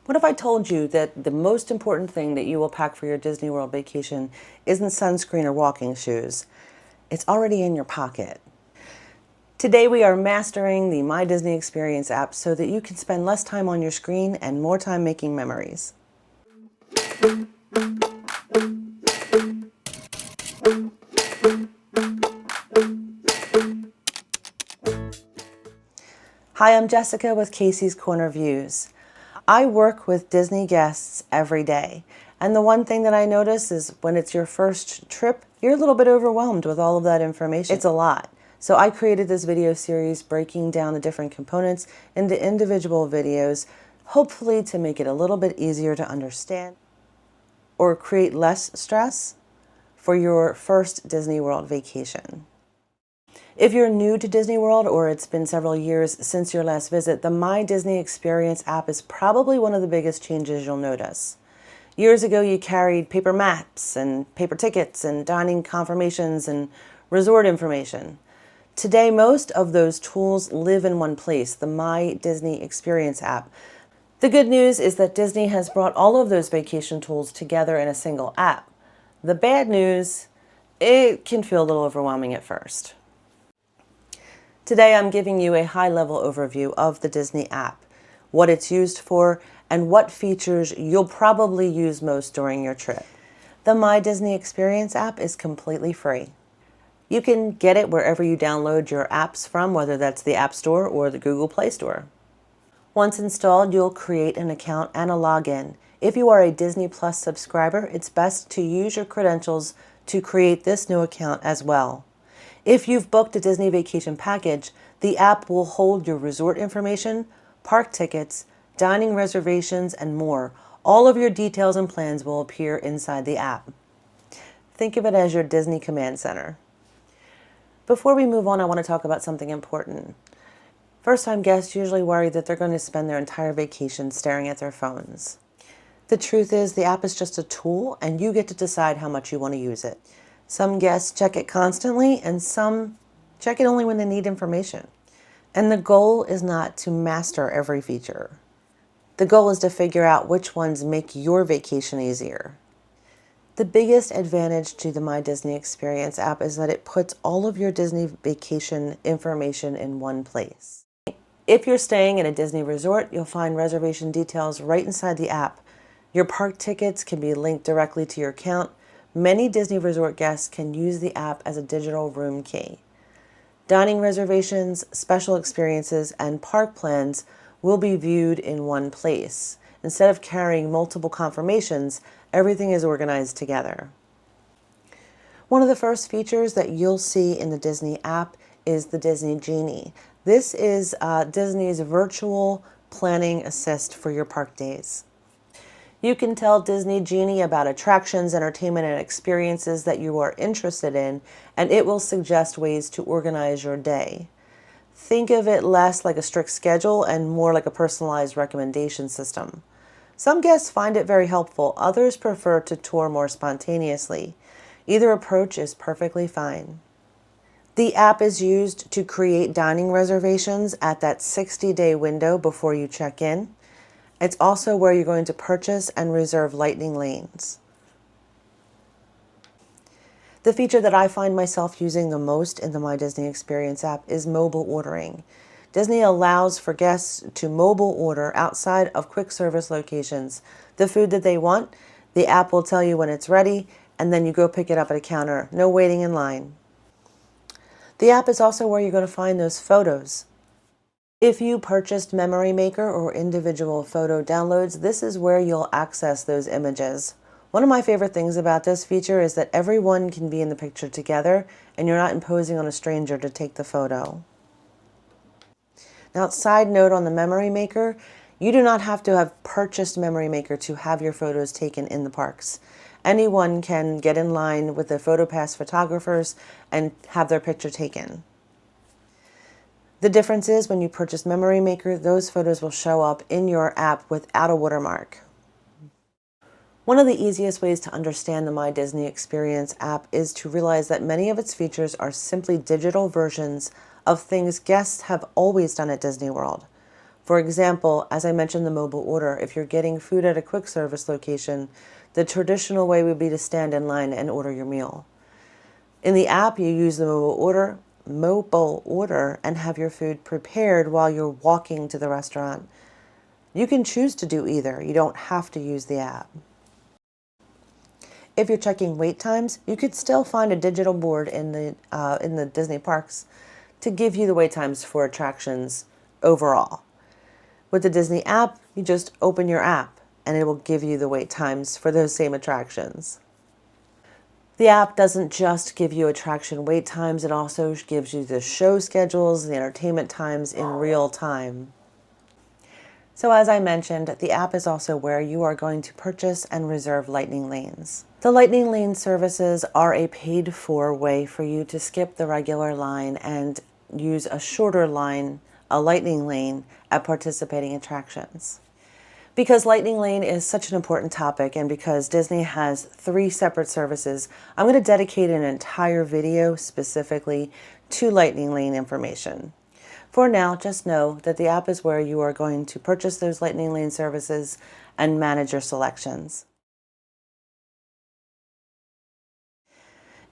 What if I told you that the most important thing that you will pack for your Disney World vacation isn't sunscreen or walking shoes? It's already in your pocket. Today we are mastering the My Disney Experience app so that you can spend less time on your screen and more time making memories. Hi, I'm Jessica with Casey's Corner Views. I work with Disney guests every day, and the one thing that I notice is when it's your first trip, you're a little bit overwhelmed with all of that information. It's a lot. So I created this video series breaking down the different components into individual videos, hopefully to make it a little bit easier to understand or create less stress for your first Disney World vacation. If you're new to Disney World or it's been several years since your last visit, the My Disney Experience app is probably one of the biggest changes you'll notice. Years ago, you carried paper maps and paper tickets and dining confirmations and resort information. Today, most of those tools live in one place, the My Disney Experience app. The good news is that Disney has brought all of those vacation tools together in a single app. The bad news, it can feel a little overwhelming at first. Today I'm giving you a high-level overview of the Disney app, what it's used for, and what features you'll probably use most during your trip. The My Disney Experience app is completely free. You can get it wherever you download your apps from, whether that's the App Store or the Google Play Store. Once installed, you'll create an account and a login. If you are a Disney Plus subscriber, it's best to use your credentials to create this new account as well. If you've booked a Disney vacation package, the app will hold your resort information, park tickets, dining reservations, and more. All of your details and plans will appear inside the app. Think of it as your Disney command center. Before we move on, I want to talk about something important. First-time guests usually worry that they're going to spend their entire vacation staring at their phones. The truth is, the app is just a tool, and you get to decide how much you want to use it. Some guests check it constantly, and some check it only when they need information. And the goal is not to master every feature. The goal is to figure out which ones make your vacation easier. The biggest advantage to the My Disney Experience app is that it puts all of your Disney vacation information in one place. If you're staying in a Disney resort, you'll find reservation details right inside the app. Your park tickets can be linked directly to your account. Many Disney resort guests can use the app as a digital room key. Dining reservations, special experiences, and park plans will be viewed in one place. Instead of carrying multiple confirmations, everything is organized together. One of the first features that you'll see in the Disney app is the Disney Genie. This is Disney's virtual planning assist for your park days. You can tell Disney Genie about attractions, entertainment, and experiences that you are interested in, and it will suggest ways to organize your day. Think of it less like a strict schedule and more like a personalized recommendation system. Some guests find it very helpful, others prefer to tour more spontaneously. Either approach is perfectly fine. The app is used to create dining reservations at that 60-day window before you check in. It's also where you're going to purchase and reserve lightning lanes. The feature that I find myself using the most in the My Disney Experience app is mobile ordering. Disney allows for guests to mobile order outside of quick service locations the food that they want. The app will tell you when it's ready, and then you go pick it up at a counter. No waiting in line. The app is also where you're going to find those photos. If you purchased Memory Maker or individual photo downloads, this is where you'll access those images. One of my favorite things about this feature is that everyone can be in the picture together and you're not imposing on a stranger to take the photo. Now, side note on the Memory Maker, you do not have to have purchased Memory Maker to have your photos taken in the parks. Anyone can get in line with the PhotoPass photographers and have their picture taken. The difference is when you purchase Memory Maker, those photos will show up in your app without a watermark. One of the easiest ways to understand the My Disney Experience app is to realize that many of its features are simply digital versions of things guests have always done at Disney World. For example, as I mentioned the mobile order, if you're getting food at a quick service location, the traditional way would be to stand in line and order your meal. In the app, you use the mobile order and have your food prepared while you're walking to the restaurant. You can choose to do either. You don't have to use the app. If you're checking wait times, you could still find a digital board in the Disney parks to give you the wait times for attractions overall. With the Disney app, you just open your app and it will give you the wait times for those same attractions. The app doesn't just give you attraction wait times, it also gives you the show schedules, the entertainment times in real time. So as I mentioned, the app is also where you are going to purchase and reserve Lightning lanes. The Lightning lane services are a paid-for way for you to skip the regular line and use a shorter line, a Lightning lane, at participating attractions. Because Lightning Lane is such an important topic and because Disney has 3 separate services, I'm going to dedicate an entire video specifically to Lightning Lane information. For now, just know that the app is where you are going to purchase those Lightning Lane services and manage your selections.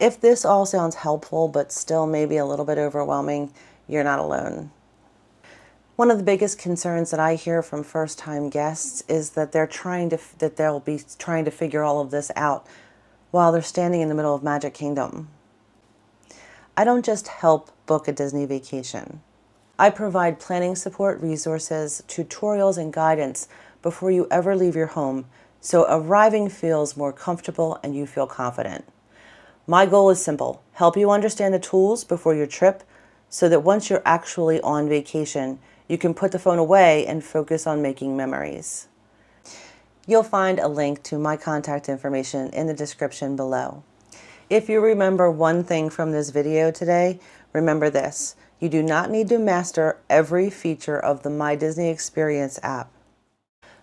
If this all sounds helpful but still maybe a little bit overwhelming, you're not alone. One of the biggest concerns that I hear from first-time guests is that they'll be trying to figure all of this out while they're standing in the middle of Magic Kingdom. I don't just help book a Disney vacation. I provide planning support, resources, tutorials, and guidance before you ever leave your home, so arriving feels more comfortable and you feel confident. My goal is simple: help you understand the tools before your trip so that once you're actually on vacation, you can put the phone away and focus on making memories. You'll find a link to my contact information in the description below. If you remember one thing from this video today, remember this: you do not need to master every feature of the My Disney Experience app.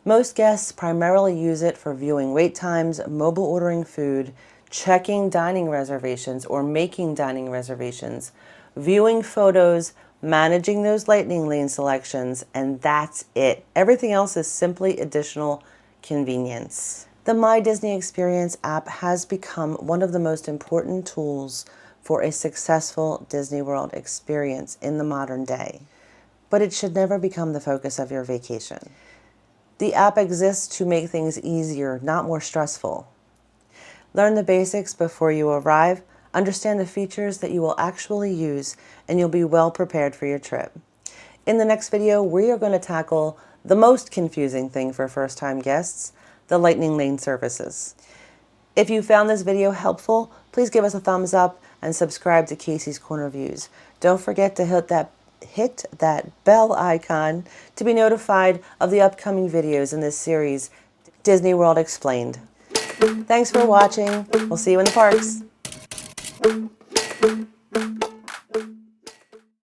Most guests primarily use it for viewing wait times, mobile ordering food, checking dining reservations or making dining reservations, viewing photos, managing those Lightning Lane selections, and that's it. Everything else is simply additional convenience. The My Disney Experience app has become one of the most important tools for a successful Disney World experience in the modern day. But it should never become the focus of your vacation. The app exists to make things easier, not more stressful. Learn the basics before you arrive, understand the features that you will actually use, and you'll be well prepared for your trip. In the next video, we are going to tackle the most confusing thing for first-time guests, the Lightning Lane services. If you found this video helpful, please give us a thumbs up and subscribe to Casey's Corner Views. Don't forget to hit that bell icon to be notified of the upcoming videos in this series, Disney World Explained. Thanks for watching. We'll see you in the parks.